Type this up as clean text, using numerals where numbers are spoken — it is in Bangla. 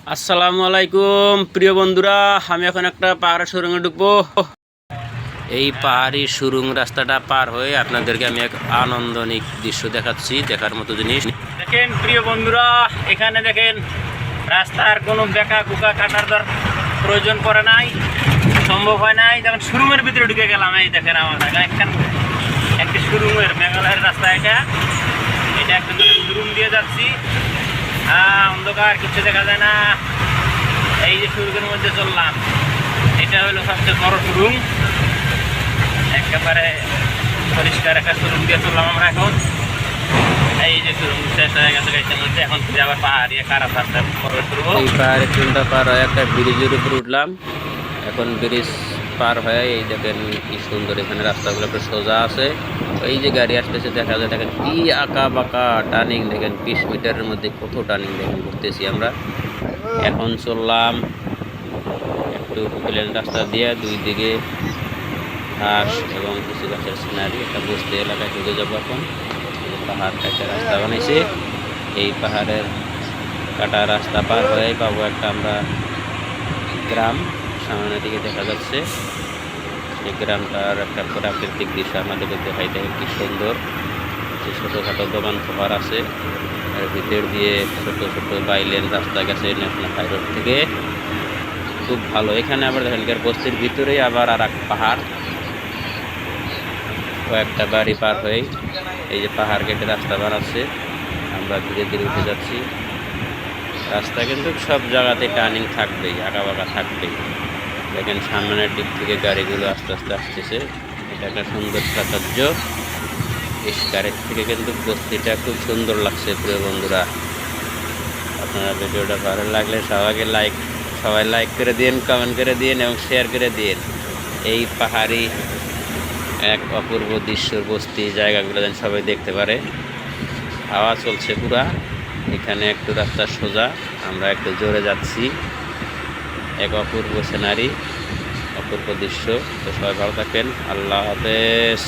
আসসালামু আলাইকুম প্রিয় বন্ধুরা, আমি এখন একটা পাহাড়ের সুড়ঙ্গে ঢুকবো। এই পাহাড়ি সুড়ঙ্গ রাস্তাটা পার হয়ে আপনাদেরকে আমি এক আনন্দনিক দৃশ্য দেখাচ্ছি, দেখার মতো জিনিস। দেখেন প্রিয় বন্ধুরা, এখানে দেখেন রাস্তার কোনো বেঁকা কুকা কাটার প্রয়োজন পড়ে নাই, সম্ভব হয় নাই। যখন সুড়ঙ্গের ভিতরে ঢুকে গেলাম, এই দেখেন আমার একটি সুড়ঙ্গের মেঘালয়ের রাস্তা, এটা একটা সুড়ঙ্গ দিয়ে যাচ্ছি। অন্ধকার, কিছু দেখা যায় না। এই যে সুড়ঙ্গের মধ্যে চললাম, এটা হলো সবচেয়ে বড় সুড়ঙ্গ, একেবারে পরিষ্কার একটা সুড়ঙ্গ দিয়ে চললাম আমরা। এখন এই যে সুড়ঙ্গ শেষ হয়ে গেছে গাইছের মধ্যে, এখন ফিরে আবার পাহাড়ি খারাপ রাস্তা প্রবেশ করবো। এই পাহাড়ের ট্রেনটা পার হয়ে একটা ব্রিজের উপরে উঠলাম। এখন ব্রিজ পার হয়ে এই দেখেন কি সুন্দর, এখানে রাস্তাগুলো একটু সোজা আছে। এই যে গাড়ি আসতেছে দেখা যায়, দেখেন কি আঁকা বাঁকা টার্নিং, দেখেন 20 মিটারের মধ্যে কত টার্নিং দেখেন করতেছি আমরা। এখন চললাম একটু প্লেন রাস্তা দিয়ে, দুই দিকে ঘাস এবং কিছু গাছের সিনারি, একটা বস্তি এলাকায় ঢুকে যাবো। এখন পাহাড় কাটা রাস্তা বানাইছে, এই পাহাড়ের কাটা রাস্তা পার হয়ে পাবো একটা আমরা গ্রাম, সামনের দিকে দেখা যাচ্ছে। এই গ্রামটার একটা প্রাকৃতিক দৃশ্য আমাদেরকে দেখাই দেয়, কি সুন্দর। যে ছোটোখাটো দোকান ফোকার আছে, এর ভিতর দিয়ে ছোটো ছোটো বাইলেন রাস্তা গেছে ন্যাশনাল হাইরোড থেকে, খুব ভালো। এখানে আবার দেখেন বস্তির ভিতরেই আবার আর এক পাহাড়, কয়েকটা বাড়ি পার হয়ে এই যে পাহাড় কেটে রাস্তা বানাচ্ছে। আমরা ধীরে ধীরে উঠে যাচ্ছি। রাস্তা কিন্তু সব জায়গাতে টার্নিং থাকবেই, আঁকা বাঁকা থাকবেই। দেখেন সামনের দিক থেকে গাড়িগুলো আস্তে আস্তে আসতেছে, এটা একটা সুন্দর প্রাচুর্য। গাড়ির থেকে কিন্তু বস্তিটা খুব সুন্দর লাগছে। প্রিয় বন্ধুরা, আপনারা ভিডিওটা ভালো লাগলে সবাই লাইক করে দিন, কমেন্ট করে দিন এবং শেয়ার করে দিন। এই পাহাড়ি এক অপূর্ব দৃশ্যর বস্তি জায়গাগুলো যেন সবাই দেখতে পারে। হাওয়া চলছে পুরা, এখানে একটু রাস্তা সোজা, আমরা একটু জোরে যাচ্ছি। এক অপূর্ব সিনারি, অপূর্ব দৃশ্য। তো সবাই ভালো থাকেন, আল্লাহ হাফেজ।